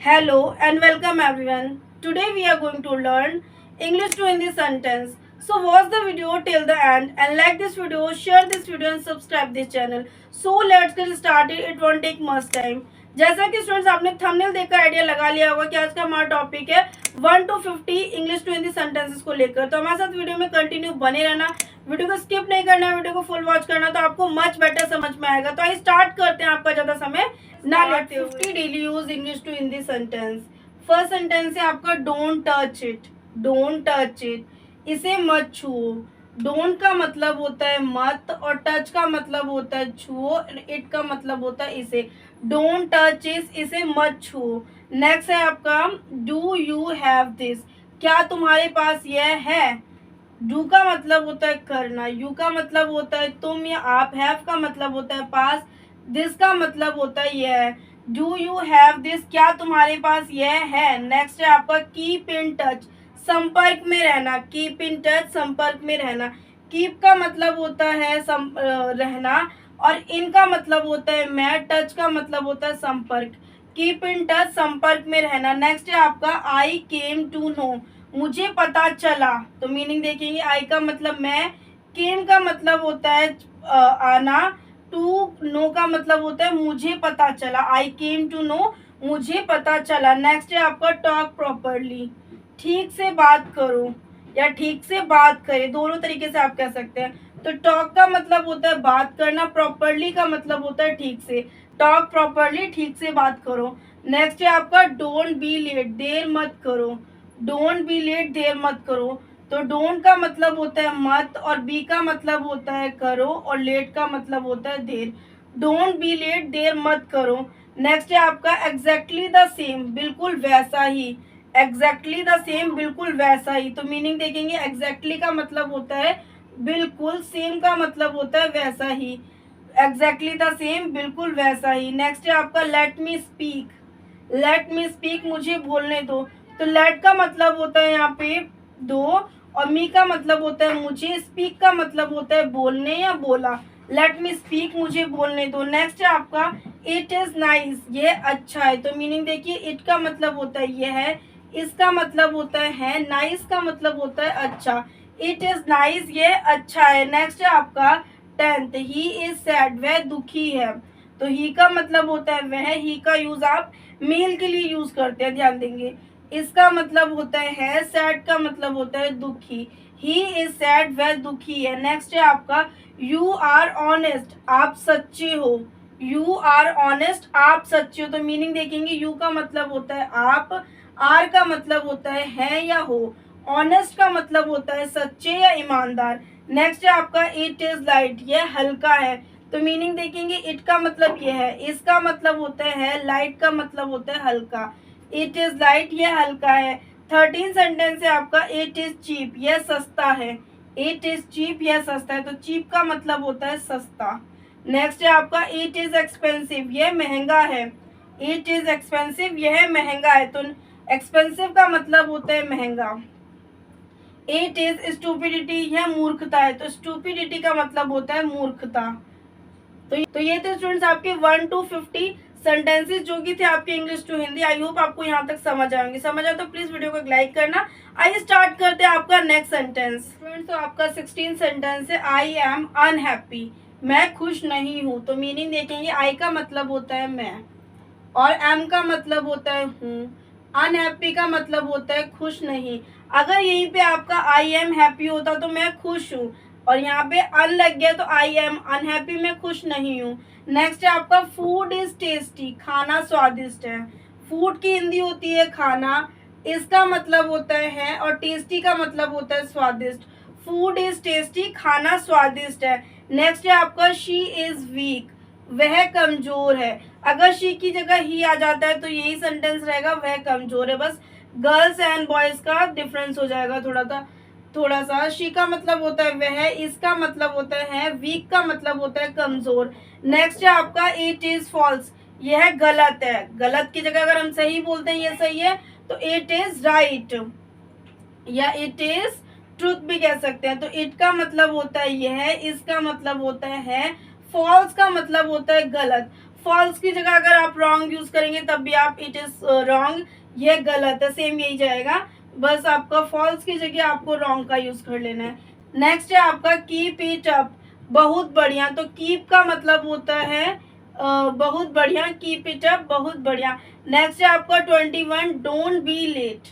Hello and welcome everyone. Today we are going to learn English to Hindi sentence. So watch the video till the end and like this video, share this video and subscribe this channel. So let's get started. It won't take much time. जैसा कि students आपने thumbnail देखकर idea लगा लिया होगा कि आज का हमारा टॉपिक है 1 to 50 English to Hindi sentences को लेकर। तो हमारे साथ वीडियो में कंटिन्यू बने रहना, वीडियो को स्किप नहीं करना, वीडियो को फुल वॉच करना, तो आपको मच बेटर समझ में आएगा। तो आइए स्टार्ट करते हैं आपका ज्यादा समय ना लेते हुए। 50 daily use English to Hindi sentence. First sentence है आपका don't touch it. Don't touch it, इसे मत छुओ। डोंट का मतलब होता है मत और टच का मतलब होता है छुओ, इट का मतलब होता है इसे। डोंट टच इसे मत छुओ। नेक्स्ट है आपका डू यू हैव दिस, क्या तुम्हारे पास यह है। डू का मतलब होता है करना, यू का मतलब होता है तुम या आप, हैव का मतलब होता है पास, दिस का मतलब होता है यह। डू यू हैव दिस, क्या तुम्हारे पास यह है। नेक्स्ट है आपका कीप इन टच, संपर्क में रहना। कीप इन टच, संपर्क में रहना। कीप का मतलब होता है रहना और इन का मतलब होता है मैं, टच का मतलब होता है संपर्क। कीप इन टच, संपर्क में रहना। नेक्स्ट है आपका आई केम टू नो, मुझे पता चला। तो मीनिंग देखेंगे, आई का मतलब मैं, केम का मतलब होता है आना, टू नो का मतलब होता है मुझे पता चला। आई केम टू नो, मुझे पता चला। नेक्स्ट है आपका टॉक प्रॉपरली, ठीक से बात करो या ठीक से बात करे, दोनों तरीके से आप कह सकते हैं। तो टॉक का मतलब होता है बात करना, प्रॉपरली का मतलब होता है ठीक से। टॉक प्रॉपरली, ठीक से बात करो। नेक्स्ट है आपका डोंट बी लेट, देर मत करो। डोंट बी लेट, देर मत करो। तो डोंट का मतलब होता है मत और बी का मतलब होता है करो और लेट का मतलब होता है देर। डोंट बी लेट, देर मत करो। नेक्स्ट है आपका एग्जैक्टली द सेम, बिल्कुल वैसा ही। एग्जैक्टली द सेम, बिल्कुल वैसा ही। तो मीनिंग देखेंगे, एग्जैक्टली का मतलब होता है बिल्कुल, सेम का मतलब होता है वैसा ही। एग्जैक्टली द सेम, बिल्कुल वैसा ही। नेक्स्ट है आपका let me speak. Let me speak, मुझे बोलने दो। तो लेट का मतलब होता है यहाँ पे दो और मी का मतलब होता है मुझे, स्पीक का मतलब होता है बोलने या बोला। लेट मी स्पीक, मुझे बोलने दो। नेक्स्ट है आपका इट इज नाइस, ये अच्छा है। तो मीनिंग देखिए, इट का मतलब होता है यह है, इसका मतलब होता है नाइस का मतलब होता है अच्छा। इट इज नाइस, ये अच्छा है। नेक्स्ट है आपका 10th, ही इज सैड, वह दुखी है। तो ही का मतलब होता है वह, ही का यूज आप मेल के लिए यूज करते हैं, ध्यान देंगे। इसका मतलब होता है सैड का मतलब होता है दुखी। ही इज सैड, वह दुखी है। नेक्स्ट है आपका यू आर ऑनेस्ट, आप सच्चे हो। यू आर ऑनेस्ट, आप सच्चे हो। तो मीनिंग देखेंगे, यू का मतलब होता है आप, आर का मतलब होता है या हो, ऑनेस्ट का मतलब होता है सच्चे या ईमानदार। नेक्स्ट है आपका इट इज लाइट, यह हल्का है। तो मीनिंग देखेंगे, इट का मतलब यह है, इसका मतलब होता है लाइट का मतलब होता है हल्का। इट इज लाइट, यह हल्का है। 13 सेंटेंस है आपका इट इज चीप, यह सस्ता है। इट इज चीप, यह सस्ता है। तो चीप का मतलब होता है सस्ता। नेक्स्ट है आपका इट इज एक्सपेंसिव, यह महंगा है। इट इज एक्सपेंसिव, यह महंगा है। तो एक्सपेंसिव का मतलब होता है महंगा। इट इज स्टूपिडिटी, यह मूर्खता है। तो स्टूपिडिटी का मतलब होता है मूर्खता। तो ये थे स्टूडेंट्स आपके 1 to 50 सेंटेंसेस जो कि थे आपके English to Hindi. I hope आपको यहाँ तक समझ आएंगे। समझ आए तो प्लीज वीडियो को लाइक करना। आइए स्टार्ट करते हैं आपका नेक्स्ट सेंटेंस। स्टूडेंट्स, तो आपका 16 सेंटेंस है आई एम अनहैप्पी, मैं खुश नहीं हूँ। तो मीनिंग देखेंगे, आई का मतलब होता है मैं और एम का मतलब होता है हूँ। अनहैप्पी का मतलब होता है खुश नहीं। अगर यहीं पे आपका आई एम हैप्पी होता तो मैं खुश हूँ, और यहाँ पे अन लग गया तो आई एम अनहैप्पी, मैं खुश नहीं हूँ। नेक्स्ट है आपका फूड इज टेस्टी, खाना स्वादिष्ट है। फूड की हिंदी होती है खाना, इसका मतलब होता है और टेस्टी का मतलब होता है स्वादिष्ट। फूड इज टेस्टी, खाना स्वादिष्ट है। नेक्स्ट है आपका शी इज वीक, वह कमजोर है। अगर शी की जगह ही आ जाता है तो यही सेंटेंस रहेगा, वह कमजोर है। बस गर्ल्स एंड बॉयज का डिफरेंस हो जाएगा थोड़ा सा। शी का मतलब होता है वह, इसका मतलब होता है वीक का मतलब होता है कमजोर। नेक्स्ट है आपका इट इज फॉल्स, यह गलत है। गलत की जगह अगर हम सही बोलते हैं ये सही है तो इट इज राइट या इट इज ट्रूथ भी कह सकते हैं। तो इट का मतलब होता है यह, इसका मतलब होता है फॉल्स का मतलब होता है गलत। फॉल्स की जगह अगर आप रॉन्ग यूज करेंगे तब भी आप इट इज रॉन्ग, ये गलत है, सेम यही जाएगा, बस आपका फॉल्स की जगह आपको रॉन्ग का यूज कर लेना है। नेक्स्ट है आपका कीप इट अप, बहुत बढ़िया। तो कीप का मतलब होता है बहुत बढ़िया, कीप इट अप, बहुत बढ़िया। नेक्स्ट है आपका 21, don't be late,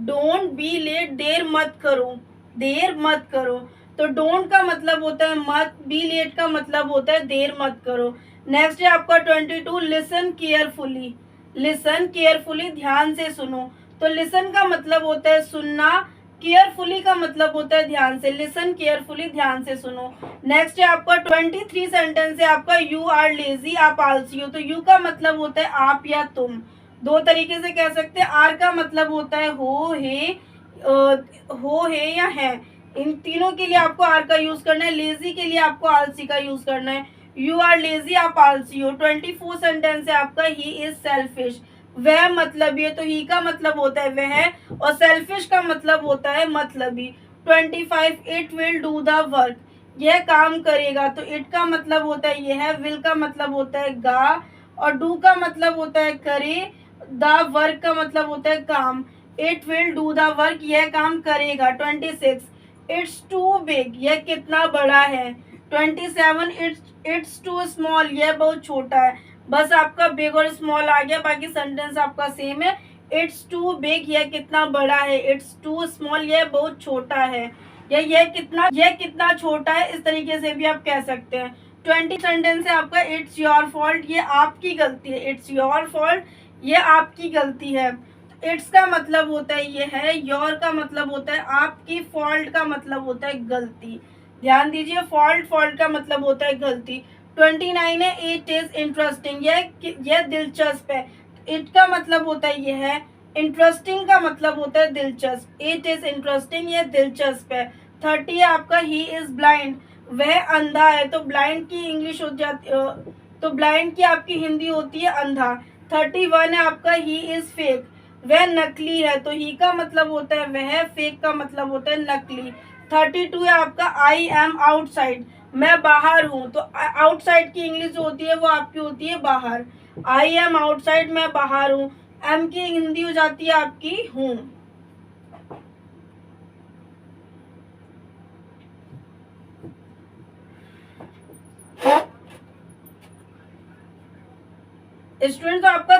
don't be late, देर मत करो, देर मत करो। तो डोंट का मतलब होता है मत, बी लेट का मतलब होता है देर मत करो। नेक्स्ट है आपका 22, लिसन केयरफुली, लिसन केयरफुली, ध्यान से सुनो। तो लिसन का मतलब होता है सुनना, केयरफुली का मतलब होता है ध्यान से, लिसन केयरफुली, ध्यान से सुनो। नेक्स्ट है आपका 23 सेंटेंस है आपका, यू आर लेजी, आप आलसी हो। तो यू का मतलब होता है आप या तुम, दो तरीके से कह सकते हैं। आर का मतलब होता है हो है या है, इन तीनों के लिए आपको आर का यूज करना है। लेजी के लिए आपको आलसी का यूज करना है। यू आर लेजी, आप आलसी हो। 24 सेंटेंस है आपका, ही इज सेल्फिश, वह मतलबी है। तो ही का मतलब होता है वह, और सेल्फिश का मतलब होता है मतलबी। 25, it will do the work, यह काम करेगा। तो इट का मतलब होता है यह, विल का मतलब होता है गा, और डू का मतलब होता है करे, द वर्क का मतलब होता है काम। It will do the work, यह काम करेगा। 26, इट्स टू बिग, यह कितना बड़ा है। 27, इट्स टू स्मॉल, यह बहुत छोटा है। बस आपका बिग और स्मॉल आ गया, बाकी सेंटेंस आपका सेम है। इट्स टू बिग, यह कितना बड़ा है। इट्स टू स्मॉल, यह बहुत छोटा है। यह कितना छोटा है, इस तरीके से भी आप कह सकते हैं। 20 सेंटेंस है आपका, इट्स योर फॉल्ट, ये आपकी गलती है। इट्स योर फॉल्ट, ये आपकी गलती है। इट्स का मतलब होता है ये है, योर का मतलब होता है आपकी, फॉल्ट का मतलब होता है गलती। ध्यान दीजिए, फॉल्ट का मतलब होता है गलती। 29 है, इट इज इंटरेस्टिंग, यह दिलचस्प है। इट का मतलब होता है यह है, इंटरेस्टिंग का मतलब होता है दिलचस्प। इट इज इंटरेस्टिंग, यह दिलचस्प है। 30 है आपका, ही इज ब्लाइंड, वह अंधा है। तो ब्लाइंड की इंग्लिश हो जाती, तो ब्लाइंड की आपकी हिंदी होती है अंधा। 31 है आपका, ही इज फेक, वह नकली है। तो ही का मतलब होता है वह, फेक का मतलब होता है नकली। 32 है आपका, आई एम आउटसाइड, मैं बाहर हूँ। तो आउटसाइड की इंग्लिश जो होती है वो आपकी होती है बाहर। आई एम आउटसाइड, मैं बाहर हूँ। एम की हिंदी हो जाती है आपकी हूँ। स्टूडेंट, तो आपका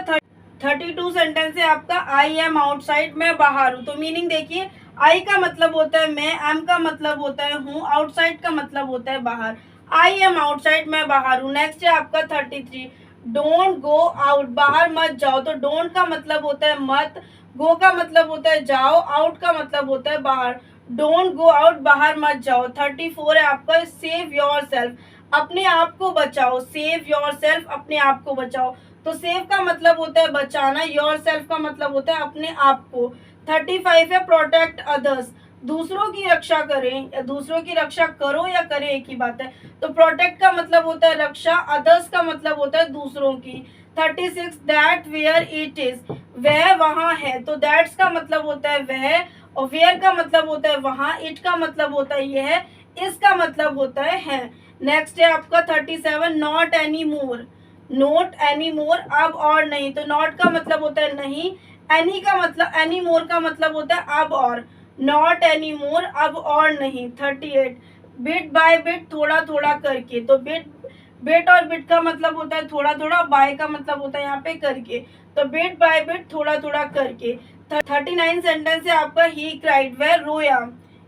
32 सेंटेंस है आपका, आई एम आउटसाइड, मैं बाहर हूँ। तो मीनिंग देखिए, आई का मतलब होता है मैं, एम का मतलब होता है हूँ, आउटसाइड का मतलब होता है बाहर। आई एम आउटसाइड, मैं बाहर हूँ। नेक्स्ट है आपका 33, डोंट गो आउट, बाहर मत जाओ। तो डोंट का मतलब होता है मत, गो का मतलब होता है जाओ, आउट का मतलब होता है बाहर। डोंट गो आउट, बाहर मत जाओ। 34 है आपका, सेव योर सेल्फ, अपने आप को बचाओ। सेव योर सेल्फ, अपने आप को बचाओ। तो सेव का मतलब होता है बचाना, योर सेल्फ का मतलब होता है अपने आप को। 35 है, प्रोटेक्ट अदर्स, दूसरों की रक्षा करें, या दूसरों की रक्षा करो या करें, एक ही बात है। तो प्रोटेक्ट का मतलब होता है रक्षा, अदर्स का मतलब होता है दूसरों की। 36, दैट वेयर इट इज, वह वहां है। तो दैट्स का मतलब होता है वह, और वेयर का मतलब होता है वहां, इट का मतलब होता है यह, इसका मतलब होता है। नेक्स्ट है आपका 37, not any more, note any more, अब और नहीं। तो नॉट का मतलब होता है नहीं, एनी का मतलब, एनी मोर का मतलब होता है अब और। नॉट एनी मोर, अब और नहीं। 38, बिट बाय बिट, थोड़ा थोड़ा करके। तो बिट और बिट का मतलब होता है थोड़ा थोड़ा, बाय का मतलब होता है यहाँ पे करके। तो बिट बाय बिट, थोड़ा थोड़ा करके। 39 सेंटेंस है आपका, ही क्राइड, वह रोया।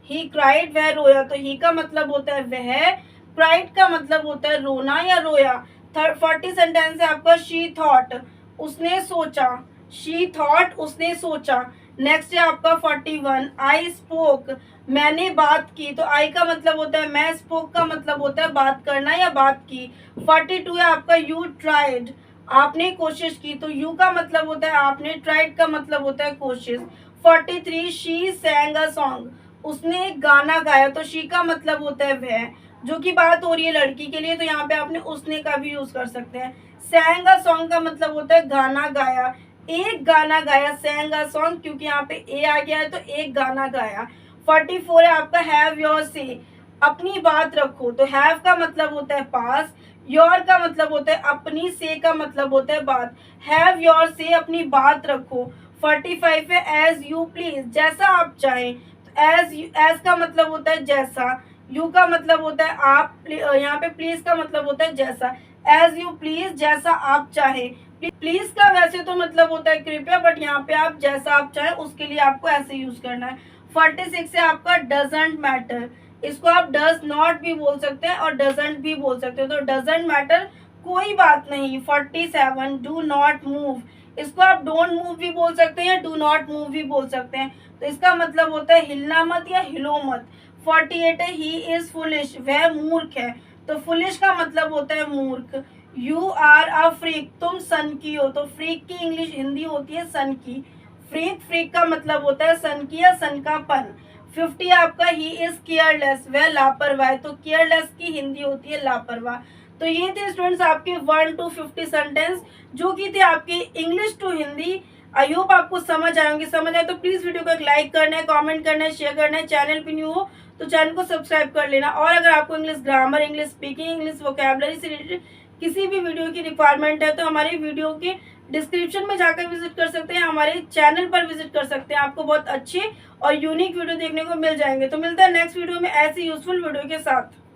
ही क्राइड, वह रोया। तो ही का मतलब होता है वह, क्राइड का मतलब होता है रोना या रोया। 40 सेंटेंस है आपका, शी थॉट, उसने सोचा। शी थॉट, उसने सोचा। नेक्स्ट है आपका 41, आई स्पोक, मैंने बात की। तो आई का मतलब होता है मैं, स्पोक का मतलब होता है बात करना या बात की। 42 है आपका, यू ट्राइड, आपने कोशिश की। तो यू का मतलब होता है आपने, ट्राइड का मतलब होता है कोशिश। 43, शी सैंग अ सॉन्ग, उसने एक गाना गाया। तो शी का मतलब होता है वह, जो कि बात हो रही है लड़की के लिए, तो यहाँ पे आपने उसने का भी यूज कर सकते हैं। सैंग अ सॉन्ग का मतलब होता है गाना गाया, एक गाना गाया। सैंग अ सॉन्ग, क्योंकि यहाँ पे ए आ गया है तो एक गाना गाया। 44 है आपका, हैव योर से, अपनी बात रखो। तो हैव का मतलब होता है पास, योर का मतलब होता है अपनी, से का मतलब होता है बात। हैव योर से अपनी बात रखो। 45 है एज यू प्लीज, जैसा आप चाहें। एज का मतलब होता है जैसा, यू का मतलब होता है आप, यहाँ पे प्लीज का मतलब होता है जैसा। एज यू प्लीज, जैसा आप चाहें। प्लीज का वैसे तो मतलब होता है कृपया, बट यहाँ पे आप जैसा आप चाहें उसके लिए आपको ऐसे यूज करना है। 46 है आपका डजंट मैटर, इसको आप डज नॉट भी बोल सकते हैं और डजंट भी बोल सकते हैं, तो डजंट मैटर कोई बात नहीं। 47 डू नॉट मूव, इसको आप डोंट मूव भी बोल सकते हैं, डू नॉट मूव भी बोल सकते हैं, तो इसका मतलब होता है हिलना मत या हिलो मत। 48 है ही इज फुलिश, वह मूर्ख है, तो फुलिश का मतलब होता है मूर्ख। यू आर अ फ्रीक, तुम सन की हो, तो फ्रीक की इंग्लिश हिंदी होती है सन की। फ्रीक, फ्रीक का मतलब होता है सन की या सन का पन। 50 आपका ही इज केयरलेस, वह लापरवाह है, तो केयरलेस की हिंदी होती है लापरवाह। तो ये थे स्टूडेंट्स आपके 1 to 50 सेंटेंस जो कि थे आपके English to Hindi. I hope आपको समझ आएंगे। समझ आए तो प्लीज वीडियो को एक लाइक करना है, कमेंट करना है, शेयर करना है। चैनल पे न्यू हो तो चैनल को सब्सक्राइब कर लेना। और अगर आपको English grammar, English speaking, English vocabulary से रिलेटेड किसी भी वीडियो की रिक्वायरमेंट है तो हमारी वीडियो के डिस्क्रिप्शन में जाकर विजिट कर सकते हैं, हमारे चैनल पर विजिट कर सकते हैं। आपको बहुत अच्छे और यूनिक वीडियो देखने को मिल जाएंगे। तो मिलता है नेक्स्ट वीडियो में ऐसी यूजफुल वीडियो के साथ।